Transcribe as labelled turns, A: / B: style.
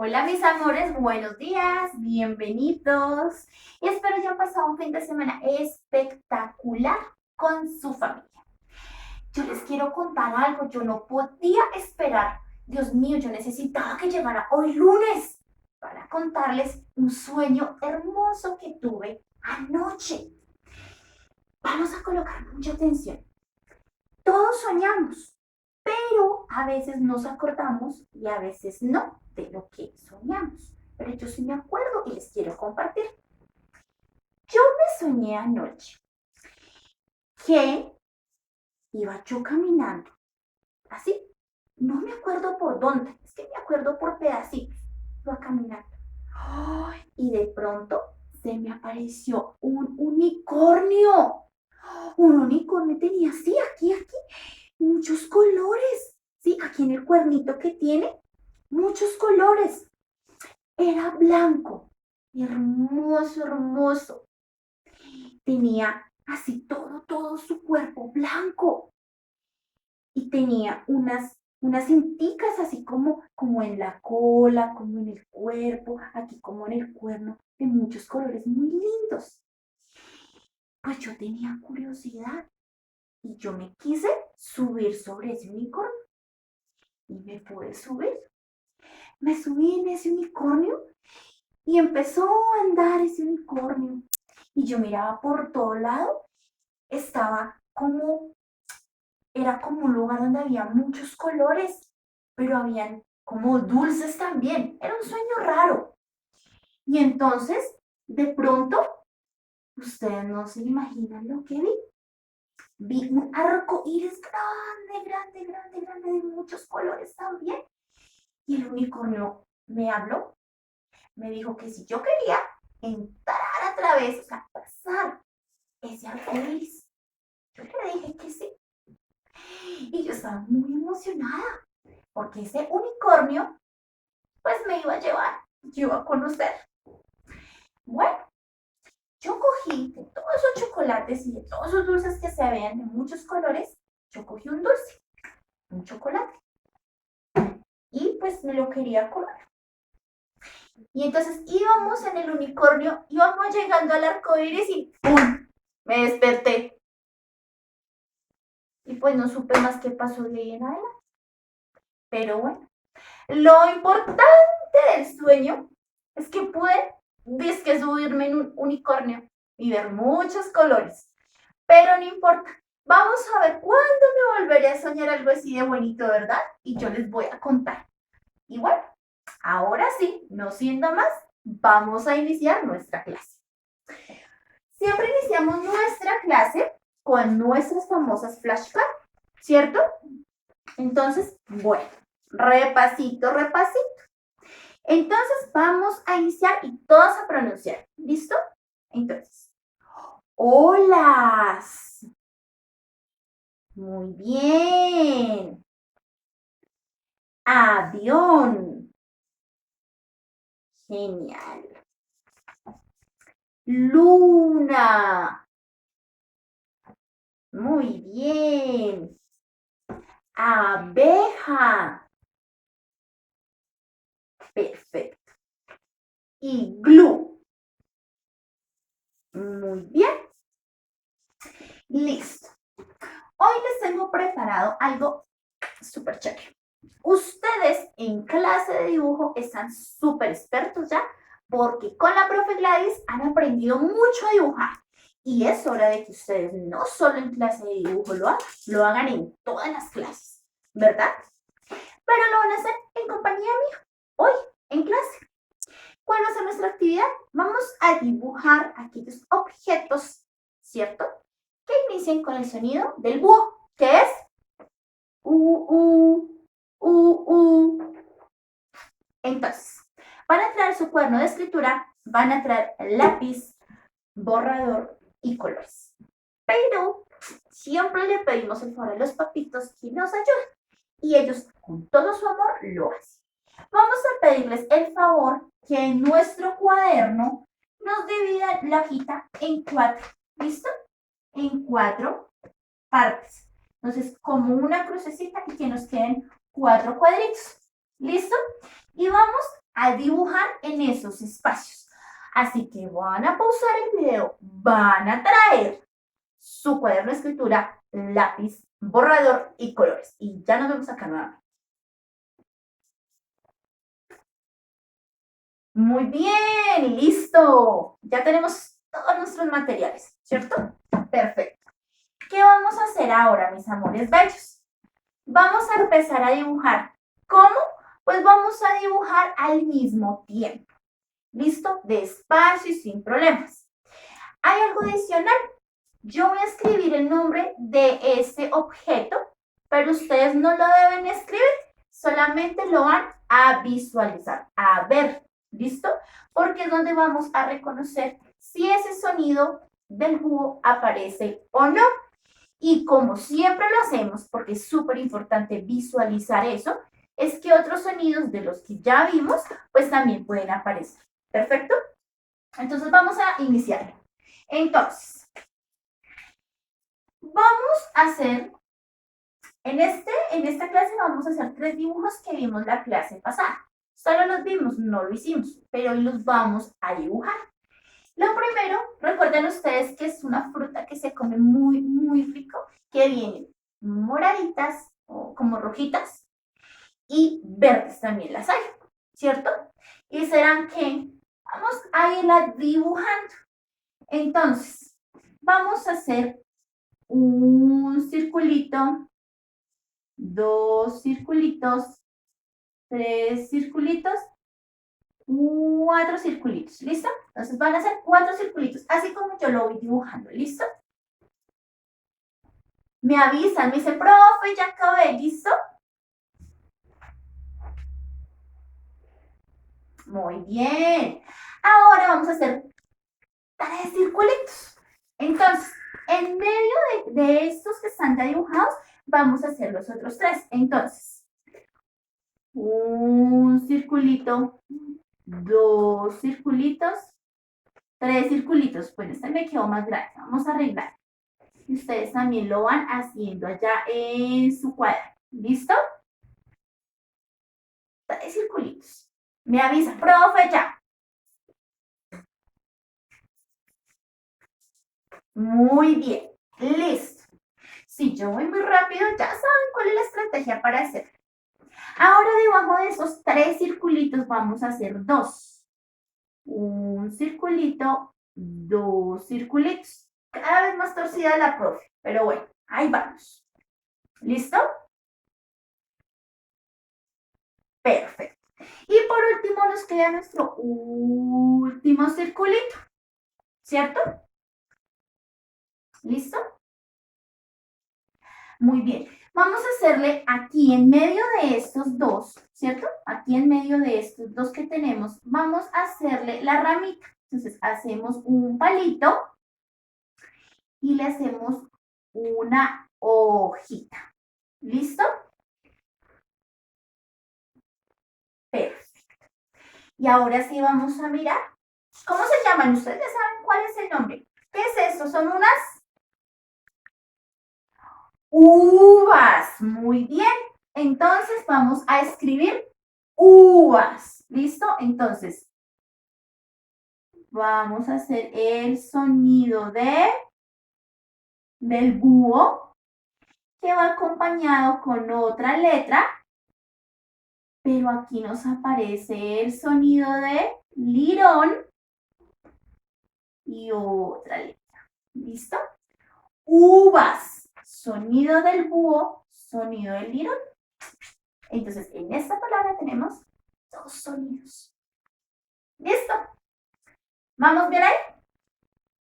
A: Hola mis amores, buenos días, bienvenidos. Espero hayan pasado un fin de semana espectacular con su familia. Yo les quiero contar algo, yo no podía esperar. Dios mío, yo necesitaba que llegara hoy lunes para contarles un sueño hermoso que tuve anoche. Vamos a colocar mucha atención. Todos soñamos, pero a veces nos acordamos y a veces no de lo que soñamos. Pero yo sí me acuerdo y les quiero compartir. Yo me soñé anoche que iba yo caminando, así. No me acuerdo por dónde, es que me acuerdo por pedacitos. Iba caminando. ¡Ay! Y de pronto se me apareció un unicornio. Un unicornio tenía así, aquí, muchos colores. Sí, aquí en el cuernito que tiene, muchos colores. Era blanco, hermoso, hermoso. Tenía así todo su cuerpo blanco. Y tenía unas cinticas así como en la cola, como en el cuerpo, aquí como en el cuerno, de muchos colores muy lindos. Pues yo tenía curiosidad y yo me quise subir sobre ese unicornio y me pude subir. Me subí en ese unicornio y empezó a andar ese unicornio. Y yo miraba por todo lado, estaba era como un lugar donde había muchos colores, pero habían como dulces también. Era un sueño raro. Y entonces, de pronto, ustedes no se imaginan lo que vi. Vi un arco iris grande, de muchos colores también. Y el unicornio me habló, me dijo que si yo quería entrar a través, o sea, pasar ese arco iris, yo le dije que sí. Y yo estaba muy emocionada, porque ese unicornio, pues me iba a llevar, yo iba a conocer. Bueno, yo cogí de todos esos chocolates y de todos esos dulces que se veían de muchos colores, yo cogí un dulce, un chocolate, y pues me lo quería comer. Y entonces íbamos en el unicornio, íbamos llegando al arco iris y ¡pum! Me desperté. Y pues no supe más qué pasó de ahí en adelante. Pero bueno, lo importante del sueño es que pude, dizque subirme en un unicornio y ver muchos colores. Pero no importa. Vamos a ver cuándo me volveré a soñar algo así de bonito, ¿verdad? Y yo les voy a contar. Y bueno, ahora sí, no siendo más, vamos a iniciar nuestra clase. Siempre iniciamos nuestra clase con nuestras famosas flashcards, ¿cierto? Entonces, bueno, repasito. Entonces, vamos a iniciar y todos a pronunciar. ¿Listo? Entonces, olas. Muy bien. Avión. Genial. Luna. Muy bien. Abeja. Perfecto. Iglú. Muy bien. Listo. Hoy les tengo preparado algo súper chévere. Ustedes en clase de dibujo están súper expertos ya porque con la profe Gladys han aprendido mucho a dibujar. Y es hora de que ustedes no solo en clase de dibujo lo hagan en todas las clases, ¿verdad? Pero lo van a hacer en compañía mía, hoy, en clase. ¿Cuál va a ser nuestra actividad? Vamos a dibujar aquellos objetos, ¿cierto? Que inicien con el sonido del búho, que es u, u. Entonces, van a traer su cuaderno de escritura, van a traer lápiz, borrador y colores. Pero siempre le pedimos el favor a los papitos que nos ayuden y ellos con todo su amor lo hacen. Vamos a pedirles el favor que en nuestro cuaderno nos dividan la hojita en 4. ¿Listo? En 4 partes. Entonces, como una crucecita y que nos queden 4 cuadritos. ¿Listo? Y vamos a dibujar en esos espacios. Así que van a pausar el video, van a traer su cuaderno de escritura, lápiz, borrador y colores. Y ya nos vemos acá nuevamente. Muy bien, listo. Ya tenemos todos nuestros materiales, ¿cierto? Perfecto. ¿Qué vamos a hacer ahora, mis amores bellos? Vamos a empezar a dibujar. ¿Cómo? Pues vamos a dibujar al mismo tiempo. ¿Listo? Despacio y sin problemas. Hay algo adicional. Yo voy a escribir el nombre de este objeto, pero ustedes no lo deben escribir, solamente lo van a visualizar, a ver. ¿Listo? Porque es donde vamos a reconocer si ese sonido del búho aparece o no. Y como siempre lo hacemos, porque es súper importante visualizar eso, es que otros sonidos de los que ya vimos, pues también pueden aparecer. ¿Perfecto? Entonces vamos a iniciar. Entonces, vamos a hacer, en esta clase vamos a hacer 3 dibujos que vimos la clase pasada. Solo los vimos, no lo hicimos, pero hoy los vamos a dibujar. Lo primero, recuerden ustedes que es una fruta que se come muy, muy rico, que vienen moraditas o como rojitas y verdes también las hay, ¿cierto? Y serán que vamos a irla dibujando. Entonces, vamos a hacer un circulito, 2 circulitos, 3 circulitos, 4 circulitos, ¿listo? Entonces van a ser 4 circulitos, así como yo lo voy dibujando, ¿listo? Me avisan, me dice, profe, ya acabé, ¿listo? Muy bien. Ahora vamos a hacer 3 circulitos. Entonces, en medio de estos que están ya dibujados, vamos a hacer los otros 3. Entonces, un circulito, 2 circulitos, 3 circulitos. Bueno, este me quedó más grande. Vamos a arreglar. Y ustedes también lo van haciendo allá en su cuaderno. ¿Listo? 3 circulitos. Me avisa, profe, ya. Muy bien. Listo. Si yo voy muy rápido, ya saben cuál es la estrategia para hacer. Ahora debajo de esos 3 circulitos vamos a hacer 2. Un circulito, 2 circulitos. Cada vez más torcida la profe, pero bueno, ahí vamos. ¿Listo? Perfecto. Y por último nos queda nuestro último circulito, ¿cierto? ¿Listo? Muy bien. Vamos a hacerle aquí en medio de estos dos, ¿cierto? Aquí en medio de estos dos que tenemos, vamos a hacerle la ramita. Entonces, hacemos un palito y le hacemos una hojita. ¿Listo? Perfecto. Y ahora sí vamos a mirar. ¿Cómo se llaman? Ustedes ya saben cuál es el nombre. ¿Qué es esto? Son unas uvas. Muy bien. Entonces vamos a escribir uvas. ¿Listo? Entonces, vamos a hacer el sonido del búho que va acompañado con otra letra, pero aquí nos aparece el sonido de lirón y otra letra. ¿Listo? Uvas, sonido del búho, sonido del lirón. Entonces, en esta palabra tenemos 2 sonidos. ¿Listo? ¿Vamos bien ahí?